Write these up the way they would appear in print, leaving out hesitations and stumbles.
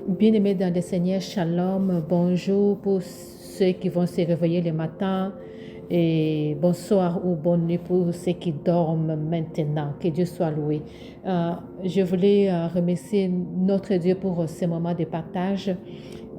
Bien-aimés dans le Seigneur, shalom, bonjour pour ceux qui vont se réveiller le matin et bonsoir ou bonne nuit pour ceux qui dorment maintenant. Que Dieu soit loué. Je voulais remercier notre Dieu pour ce moment de partage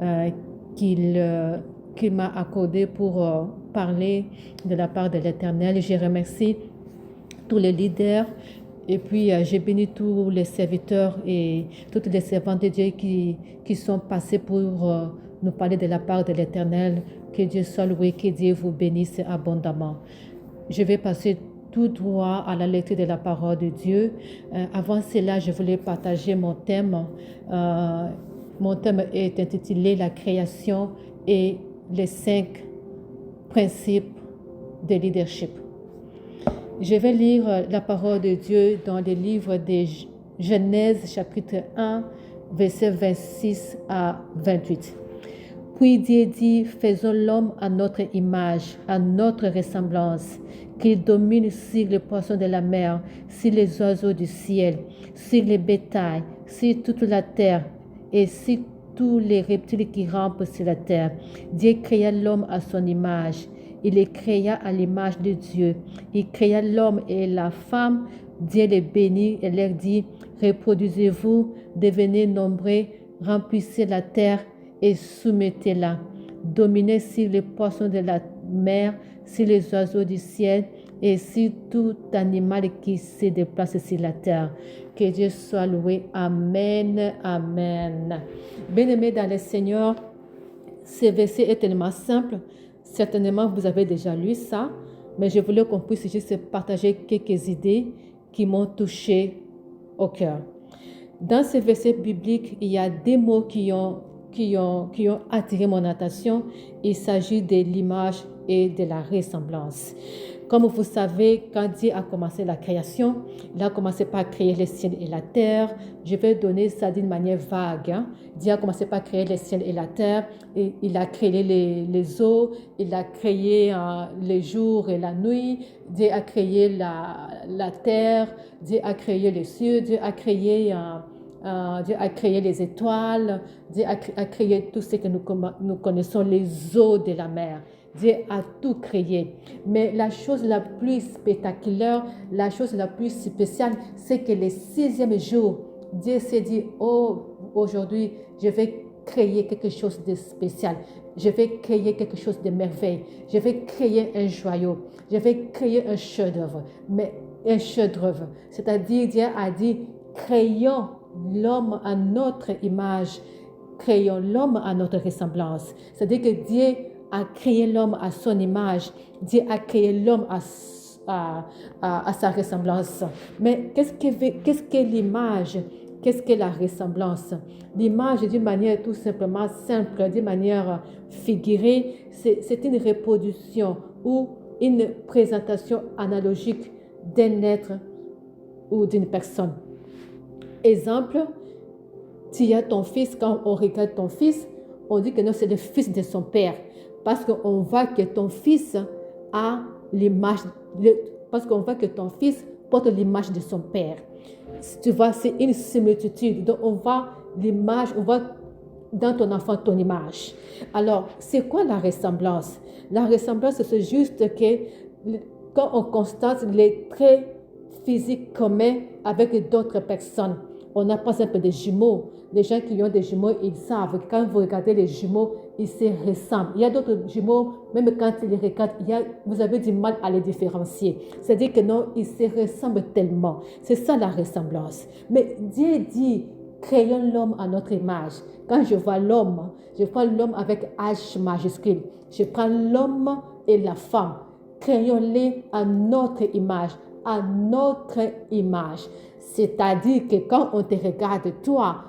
euh, qu'il qu'il m'a accordé pour parler de la part de l'Éternel. Je remercie tous les leaders. Et puis, j'ai béni tous les serviteurs et toutes les servantes de Dieu qui sont passés pour nous parler de la part de l'Éternel. Que Dieu soit loué, que Dieu vous bénisse abondamment. Je vais passer tout droit à la lecture de la parole de Dieu. Avant cela, je voulais partager mon thème. Mon thème est intitulé La création et les 5 principes de leadership. Je vais lire la parole de Dieu dans le livre de Genèse chapitre 1, versets 26 à 28. Puis Dieu dit, faisons l'homme à notre image, à notre ressemblance, qu'il domine sur les poissons de la mer, sur les oiseaux du ciel, sur les bétails, sur toute la terre et sur tous les reptiles qui rampent sur la terre. Dieu créa l'homme à son image. Il les créa à l'image de Dieu. Il créa l'homme et la femme. Dieu les bénit et leur dit, reproduisez-vous, devenez nombreux, remplissez la terre et soumettez-la. Dominez sur les poissons de la mer, sur les oiseaux du ciel et sur tout animal qui se déplace sur la terre. Que Dieu soit loué. Amen. Amen. Bien-aimés dans le Seigneur, ce verset est tellement simple. Certainement, vous avez déjà lu ça, mais je voulais qu'on puisse juste partager quelques idées qui m'ont touché au cœur. Dans ce verset biblique, il y a des mots qui ont attiré mon attention. Il s'agit de l'image et de la ressemblance. Comme vous savez, quand Dieu a commencé la création, il a commencé par créer les ciels et la terre. Je vais donner ça d'une manière vague. Dieu a commencé par créer les ciels et la terre. Et il a créé les eaux, il a créé les jours et la nuit. Dieu a créé la terre, Dieu a créé les cieux, Dieu a créé les étoiles, Dieu a créé tout ce que nous connaissons, les eaux de la mer. Dieu a tout créé. Mais la chose la plus spectaculaire, la chose la plus spéciale, c'est que le 6e jour, Dieu s'est dit, oh, aujourd'hui, je vais créer quelque chose de spécial. Je vais créer quelque chose de merveilleux. Je vais créer un joyau. Je vais créer un chef-d'œuvre. Mais un chef-d'œuvre. C'est-à-dire, Dieu a dit, créons l'homme à notre image. Créons l'homme à notre ressemblance. C'est-à-dire que Dieu a créé l'homme à son image. Dieu a créé l'homme à sa ressemblance. Mais qu'est-ce que l'image? Qu'est-ce que la ressemblance? L'image, d'une manière tout simplement simple, d'une manière figurée, c'est une reproduction ou une présentation analogique d'un être ou d'une personne. Exemple, tu as ton fils, quand on regarde ton fils, on dit que non, c'est le fils de son père. Parce qu'on voit que ton fils a l'image, parce qu'on voit que ton fils porte l'image de son père. Tu vois, c'est une similitude. Donc, on voit l'image, on voit dans ton enfant ton image. Alors, c'est quoi la ressemblance? La ressemblance, c'est juste que quand on constate les traits physiques communs avec d'autres personnes, on a par exemple des jumeaux. Les gens qui ont des jumeaux, ils savent. Quand vous regardez les jumeaux, ils se ressemblent. Il y a d'autres jumeaux, même quand ils les regardent, vous avez du mal à les différencier. C'est-à-dire que non, ils se ressemblent tellement. C'est ça la ressemblance. Mais Dieu dit, créons l'homme à notre image. Quand je vois l'homme avec H majuscule. Je prends l'homme et la femme. Créons-les à notre image. À notre image. C'est-à-dire que quand on te regarde, toi,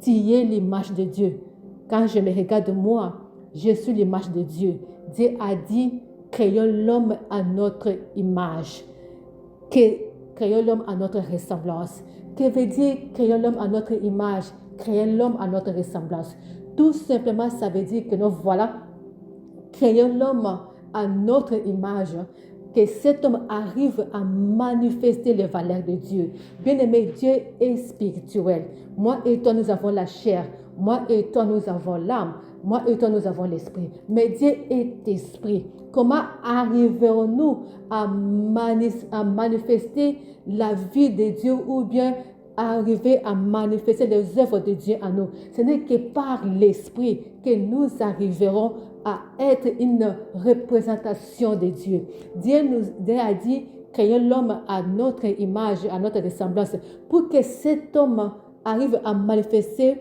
tu es l'image de Dieu. Quand je me regarde moi, je suis l'image de Dieu. Dieu a dit, créons l'homme à notre image. Créons l'homme à notre ressemblance. Que veut dire créons l'homme à notre image? Créons l'homme à notre ressemblance. Tout simplement, ça veut dire que nous voilà, créons l'homme à notre image. que cet homme arrive à manifester les valeurs de Dieu. Bien-aimé, Dieu est spirituel. Moi et toi, nous avons la chair. Moi et toi, nous avons l'âme. Moi et toi, nous avons l'esprit. Mais Dieu est esprit. Comment arriverons-nous à manifester la vie de Dieu ou bien arriver à manifester les œuvres de Dieu en nous? Ce n'est que par l'esprit que nous arriverons à être une représentation de Dieu. Dieu a dit, créons l'homme à notre image, à notre ressemblance, pour que cet homme arrive à manifester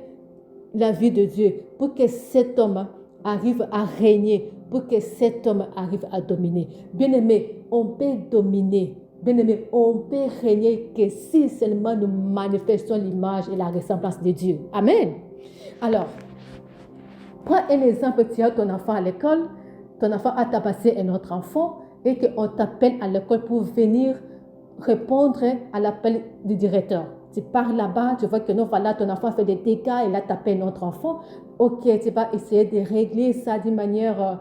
la vie de Dieu, pour que cet homme arrive à régner, pour que cet homme arrive à dominer. Bien-aimé, on peut dominer. Bien-aimé, on peut régner que si seulement nous manifestons l'image et la ressemblance de Dieu. Amen. Alors, prends un exemple, tu as ton enfant à l'école, ton enfant a tabassé un autre enfant et qu'on t'appelle à l'école pour venir répondre à l'appel du directeur. Tu pars là-bas, tu vois que non, voilà, ton enfant fait des dégâts, il a tapé un autre enfant. Ok, tu vas essayer de régler ça d'une manière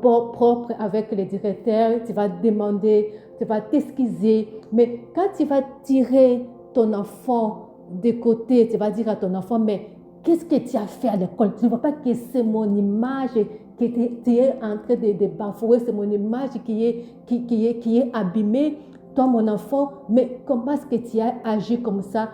propre avec le directeur, tu vas demander, tu vas t'excuser. Mais quand tu vas tirer ton enfant de côté, tu vas dire à ton enfant, mais qu'est-ce que tu as fait à l'école? Tu ne vois pas que c'est mon image que tu es en train de bafouer, c'est mon image qui est abîmée. Toi, mon enfant, mais comment est-ce que tu as agi comme ça?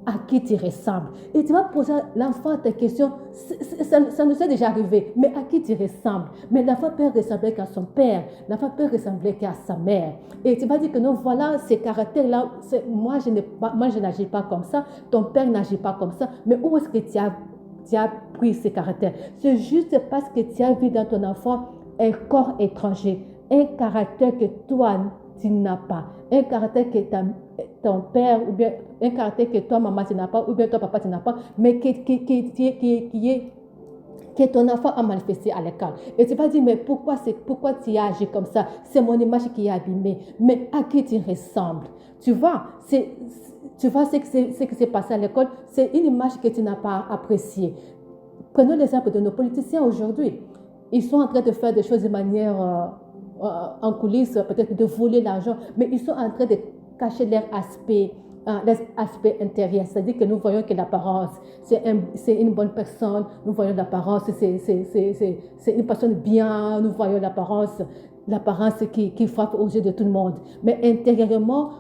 À qui tu ressembles? Et tu vas poser à l'enfant ta question, ça nous est déjà arrivé, mais à qui tu ressembles? Mais l'enfant peut ressembler qu'à son père, l'enfant peut ressembler qu'à sa mère. Et tu vas dire que non, voilà, ces caractères-là, moi je n'agis pas comme ça, ton père n'agit pas comme ça, mais où est-ce que tu as pris ces caractères? C'est juste parce que tu as vu dans ton enfant un corps étranger, un caractère que toi, tu n'as pas, un caractère que ton père ou bien un caractère que toi maman tu n'as pas ou bien toi papa tu n'as pas, mais que ton enfant a manifesté à l'école. Et tu vas dire, mais pourquoi tu as agi comme ça? C'est mon image qui est abîmée. Mais à qui tu ressembles? Tu vois, ce qui s'est passé à l'école, c'est une image que tu n'as pas appréciée. Prenons l'exemple de nos politiciens aujourd'hui. Ils sont en train de faire des choses de manière en coulisses, peut-être de voler l'argent, mais ils sont en train de cacher leur aspect intérieur. C'est-à-dire que nous voyons que l'apparence, c'est une bonne personne, nous voyons l'apparence, c'est une personne bien, nous voyons l'apparence qui frappe aux yeux de tout le monde. Mais intérieurement,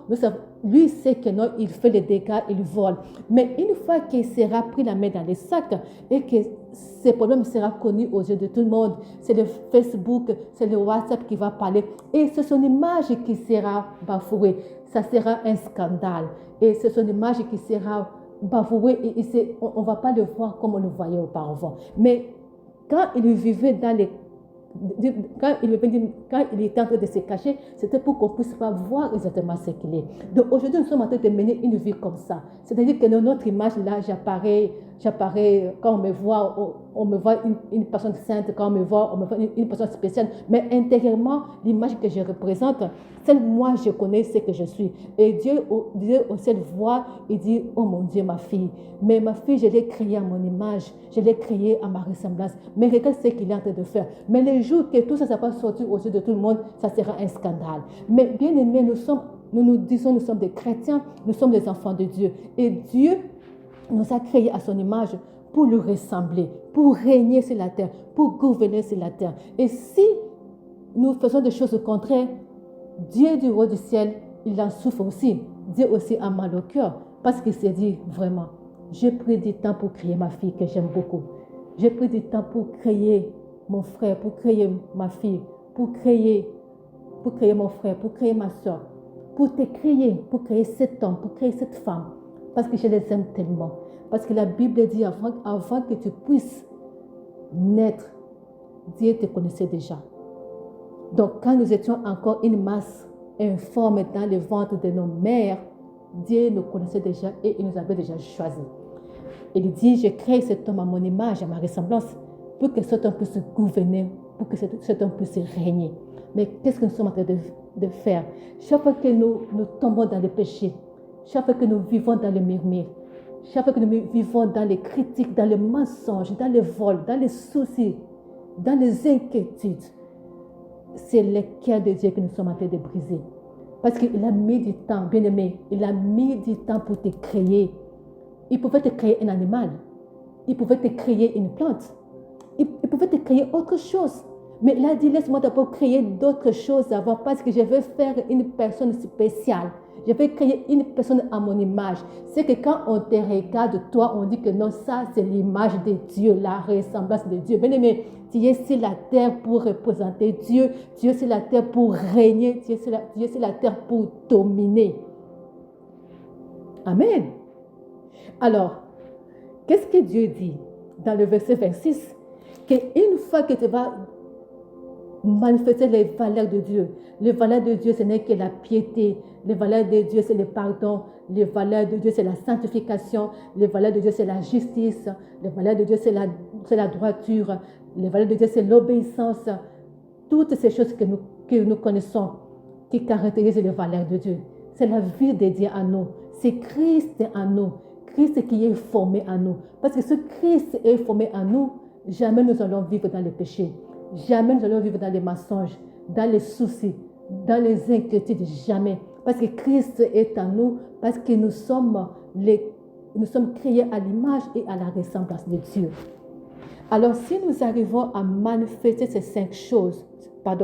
lui sait que non, il fait les dégâts, il vole. Mais une fois qu'il sera pris la main dans les sacs et que ce problème sera connu aux yeux de tout le monde, c'est le Facebook, c'est le WhatsApp qui va parler et c'est son image qui sera bafouée. Ça sera un scandale et c'est son image qui sera bafouée et on ne va pas le voir comme on le voyait auparavant. Mais quand il vivait dans les quand il était en train de se cacher, c'était pour qu'on ne puisse pas voir exactement ce qu'il est. Donc aujourd'hui, nous sommes en train de mener une vie comme ça. C'est-à-dire que dans notre image, là, j'apparais, quand on me voit une personne sainte, quand on me voit une personne spéciale. Mais intérieurement, l'image que je représente, celle moi, je connais ce que je suis. Et Dieu au ciel voit et dit, oh mon Dieu, ma fille. Mais ma fille, je l'ai créée à mon image. Je l'ai créée à ma ressemblance. Mais regarde ce qu'il est en train de faire. Mais le jour que tout ça va sortir aux yeux de tout le monde, ça sera un scandale. Mais bien aimés, nous disons, nous sommes des chrétiens, nous sommes des enfants de Dieu. Et Dieu nous a créés à son image pour lui ressembler, pour régner sur la terre, pour gouverner sur la terre. Et si nous faisons des choses contraires, Dieu du haut du ciel, il en souffre aussi. Dieu aussi a mal au cœur parce qu'il s'est dit vraiment, j'ai pris du temps pour créer ma fille que j'aime beaucoup. J'ai pris du temps pour créer mon frère, pour créer ma fille, pour créer mon frère, pour créer ma soeur, pour créer cet homme, pour créer cette femme. Parce que je les aime tellement. Parce que la Bible dit avant que tu puisses naître, Dieu te connaissait déjà. Donc quand nous étions encore une masse informe dans le ventre de nos mères, Dieu nous connaissait déjà et il nous avait déjà choisis. Il dit, je crée cet homme à mon image, à ma ressemblance, pour que cet homme puisse gouverner, pour que cet homme puisse régner. Mais qu'est-ce que nous sommes en train de faire? Chaque fois que nous tombons dans le péché, chaque fois que nous vivons dans le murmure, chaque fois que nous vivons dans les critiques, dans les mensonges, dans les vols, dans les soucis, dans les inquiétudes, c'est le cœur de Dieu que nous sommes en train de briser. Parce qu'il a mis du temps, bien aimé, il a mis du temps pour te créer. Il pouvait te créer un animal. Il pouvait te créer une plante. Il pouvait te créer autre chose. Mais il a dit, laisse-moi d'abord créer d'autres choses avant parce que je veux faire une personne spéciale. Je vais créer une personne à mon image. C'est que quand on te regarde, toi, on dit que non, ça, c'est l'image de Dieu, la ressemblance de Dieu. Bien aimé, tu es sur la terre pour représenter Dieu. Dieu sur la terre pour régner. Dieu sur la terre pour dominer. Amen. Alors, qu'est-ce que Dieu dit dans le verset 26? Qu'une fois que tu vas manifester les valeurs de Dieu, les valeurs de Dieu, ce n'est que la piété. Les valeurs de Dieu, c'est le pardon. Les valeurs de Dieu, c'est la sanctification. Les valeurs de Dieu, c'est la justice. Les valeurs de Dieu, c'est la droiture. Les valeurs de Dieu, c'est l'obéissance. Toutes ces choses que nous connaissons, qui caractérisent les valeurs de Dieu. C'est la vie de Dieu en nous. C'est Christ en nous. Christ qui est formé en nous. Parce que ce Christ est formé en nous, jamais nous allons vivre dans le péché. Jamais nous allons vivre dans les mensonges, dans les soucis, dans les inquiétudes. Jamais. Parce que Christ est en nous, parce que nous sommes créés à l'image et à la ressemblance de Dieu. Alors, si nous arrivons à manifester ces 5 choses,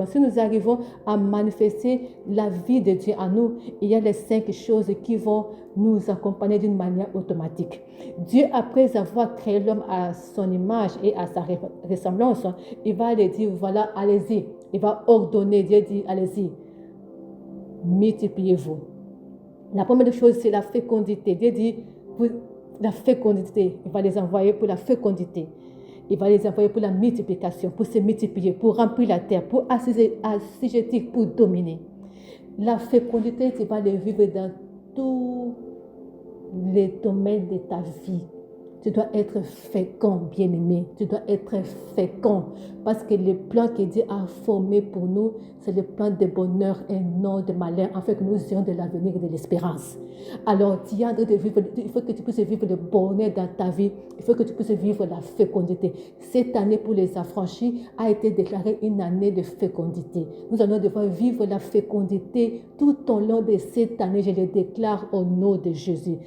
si nous arrivons à manifester la vie de Dieu en nous, il y a les 5 choses qui vont nous accompagner d'une manière automatique. Dieu, après avoir créé l'homme à son image et à sa ressemblance, il va lui dire, voilà, allez-y. Il va ordonner, Dieu dit, allez-y, multipliez-vous. La première chose, c'est la fécondité. Dieu dit, la fécondité, il va les envoyer pour la fécondité. Il va les envoyer pour la multiplication, pour se multiplier, pour remplir la terre, pour assujettir, pour dominer. La fécondité, tu vas les vivre dans tous les domaines de ta vie. Tu dois être fécond, bien-aimé. Tu dois être fécond. Parce que le plan que Dieu a formé pour nous, c'est le plan de bonheur et non de malheur, afin que nous ayons de l'avenir et de l'espérance. Alors, tu es en train de vivre, il faut que tu puisses vivre le bonheur dans ta vie. Il faut que tu puisses vivre la fécondité. Cette année pour les affranchis a été déclarée une année de fécondité. Nous allons devoir vivre la fécondité tout au long de cette année. Je le déclare au nom de Jésus.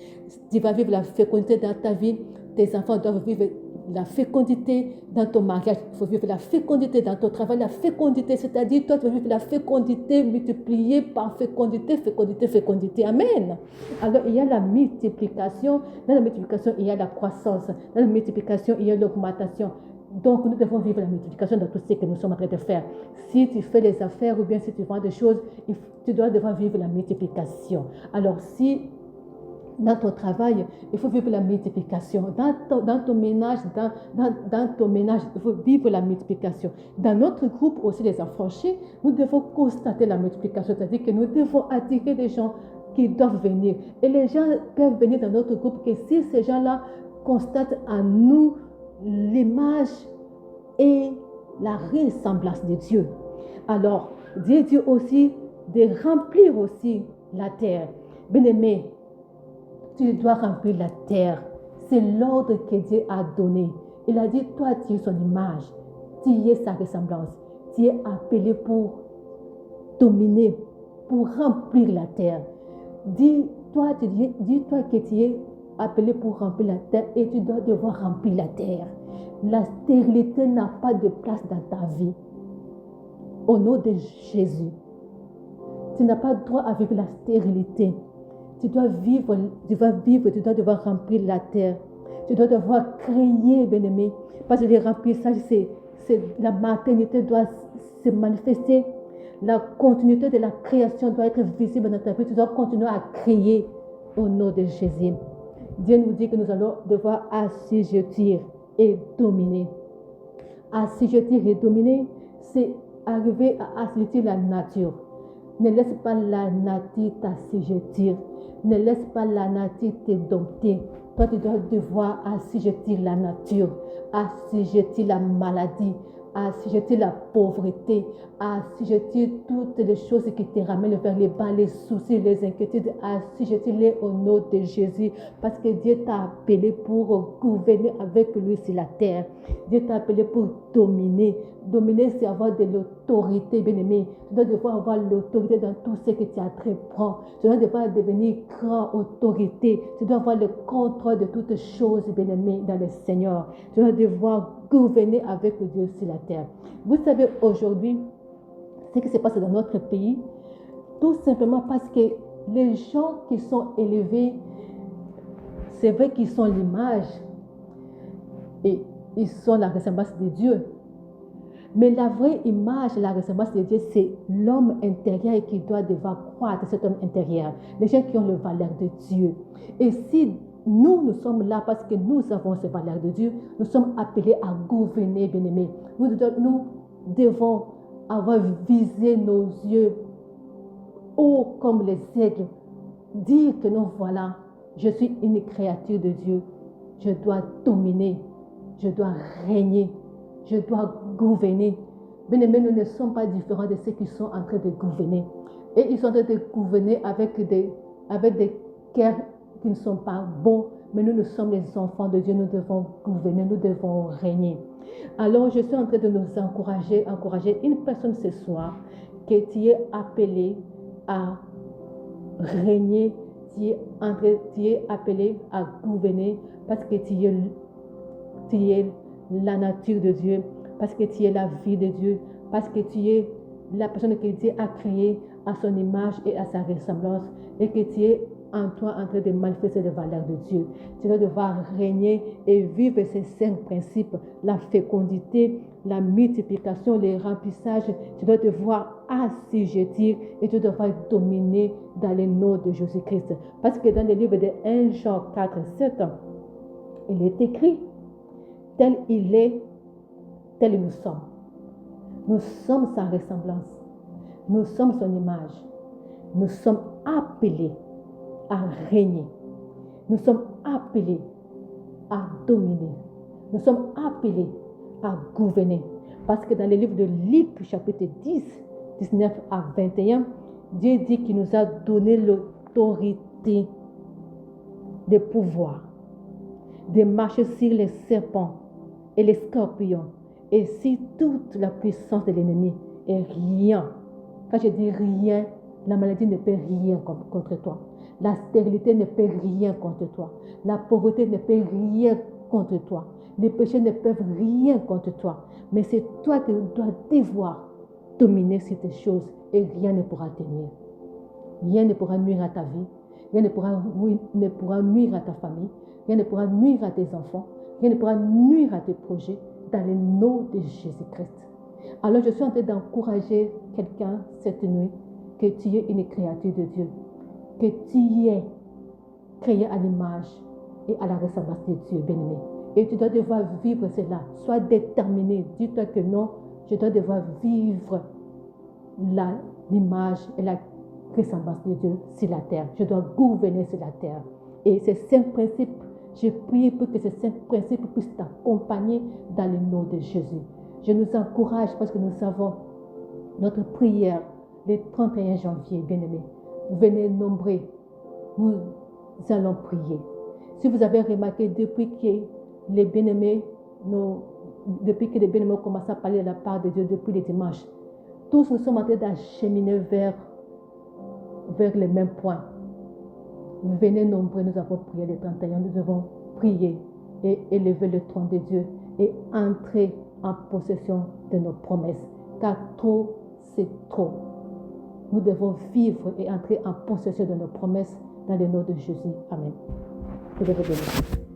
Tu vas vivre la fécondité dans ta vie. Tes enfants doivent vivre la fécondité dans ton mariage. Il faut vivre la fécondité dans ton travail. La fécondité, c'est-à-dire toi, tu vas vivre la fécondité multipliée par fécondité, fécondité, fécondité. Amen. Alors, il y a la multiplication. Dans la multiplication, il y a la croissance. Dans la multiplication, il y a l'augmentation. Donc, nous devons vivre la multiplication dans tout ce que nous sommes en train de faire. Si tu fais des affaires ou bien si tu vends des choses, tu dois devoir vivre la multiplication. Alors, si dans ton travail, il faut vivre la multiplication. Dans ton ménage, il faut vivre la multiplication. Dans notre groupe aussi, les affranchis, nous devons constater la multiplication. C'est-à-dire que nous devons attirer des gens qui doivent venir. Et les gens peuvent venir dans notre groupe que si ces gens-là constatent en nous l'image et la ressemblance de Dieu. Alors, Dieu dit aussi de remplir aussi la terre. Bien-aimé, tu dois remplir la terre. C'est l'ordre que Dieu a donné. Il a dit, toi, tu es son image. Tu es sa ressemblance. Tu es appelé pour dominer, pour remplir la terre. Dis-toi que tu es appelé pour remplir la terre et tu dois devoir remplir la terre. La stérilité n'a pas de place dans ta vie. Au nom de Jésus. Tu n'as pas le droit à vivre la stérilité. Tu dois devoir remplir la terre. Tu dois devoir créer, bien-aimé. Parce que le remplissage, la maternité doit se manifester. La continuité de la création doit être visible dans ta vie. Tu dois continuer à créer au nom de Jésus. Dieu nous dit que nous allons devoir assujettir et dominer. Assujettir et dominer, c'est arriver à assujettir la nature. Ne laisse pas la nature t'assujettir. Ne laisse pas la nature te dompter. Toi, tu dois devoir assujettir la nature, assujettir la maladie, assujettir la pauvreté, assujettir toutes les choses qui te ramènent vers les bas, les soucis, les inquiétudes, assujettir-les au nom de Jésus, parce que Dieu t'a appelé pour gouverner avec lui sur la terre. Dieu t'a appelé pour dominer. Dominer, c'est avoir de l'autorité, bien-aimé. Tu dois devoir avoir l'autorité dans tout ce que tu entreprends. Tu dois devoir devenir grand autorité. Tu dois avoir le contrôle de toutes choses, bien-aimé, dans le Seigneur. Tu dois devoir gouverner avec Dieu sur la terre. Vous savez, aujourd'hui, ce qui se passe dans notre pays, tout simplement parce que les gens qui sont élevés, c'est vrai qu'ils sont l'image et ils sont la ressemblance de Dieu. Mais la vraie image, la ressemblance de Dieu, c'est l'homme intérieur qui doit devoir croître, cet homme intérieur. Les gens qui ont le valeur de Dieu. Et si nous sommes là parce que nous avons ces valeurs de Dieu, nous sommes appelés à gouverner, bien-aimés. Nous devons avoir visé nos yeux haut comme les aigles. Dire que non, voilà, je suis une créature de Dieu. Je dois dominer, je dois régner. Je dois gouverner. Bien-aimés, nous ne sommes pas différents de ceux qui sont en train de gouverner. Et ils sont en train de gouverner avec des cœurs qui ne sont pas bons. Mais nous sommes les enfants de Dieu. Nous devons gouverner, nous devons régner. Alors, je suis en train de nous encourager une personne ce soir que tu es appelé à régner, tu es appelé à gouverner parce que tu es la nature de Dieu, parce que tu es la vie de Dieu, parce que tu es la personne que Dieu a créée à son image et à sa ressemblance, et que tu es en toi en train de manifester les valeurs de Dieu. Tu dois devoir régner et vivre ces 5 principes, la fécondité, la multiplication, les remplissages. Tu dois devoir assujettir et tu dois devoir dominer dans le nom de Jésus-Christ. Parce que dans le livre de 1 Jean 4, 7, il est écrit: tel il est, tel nous sommes. Nous sommes sa ressemblance. Nous sommes son image. Nous sommes appelés à régner. Nous sommes appelés à dominer. Nous sommes appelés à gouverner. Parce que dans le livre de Luc, chapitre 10, 19 à 21, Dieu dit qu'il nous a donné l'autorité de pouvoir, de marcher sur les serpents et les scorpions, et sur toute la puissance de l'ennemi. Et rien, quand je dis rien, la maladie ne peut rien contre toi. La stérilité ne peut rien contre toi. La pauvreté ne peut rien contre toi. Les péchés ne peuvent rien contre toi. Mais c'est toi qui dois devoir dominer ces choses et rien ne pourra te nuire. Rien ne pourra nuire à ta vie. Rien ne pourra nuire à ta famille. Rien ne pourra nuire à tes enfants. Rien ne pourra nuire à tes projets dans le nom de Jésus-Christ. Alors je suis en train d'encourager quelqu'un cette nuit que tu es une créature de Dieu, que tu es créé à l'image et à la ressemblance de Dieu, bien-aimé. Et tu dois devoir vivre cela. Sois déterminé. Dis-toi que non, je dois devoir vivre l'image et la ressemblance de Dieu sur la terre. Je dois gouverner sur la terre. Et ces 5 principes, je prie pour que ces 5 principes puissent t'accompagner dans le nom de Jésus. Je nous encourage parce que nous savons notre prière le 31 janvier, bien-aimés. Venez nombreux, nous allons prier. Si vous avez remarqué, depuis que les bien-aimés ont commencé à parler de la part de Dieu depuis le dimanche, tous nous sommes en train d'acheminer vers le même point. Venez nombreux, nous avons prié le 31, nous devons prier et élever le trône de Dieu et entrer en possession de nos promesses. Car trop, c'est trop. Nous devons vivre et entrer en possession de nos promesses dans le nom de Jésus. Amen. Que Dieu vous bénisse.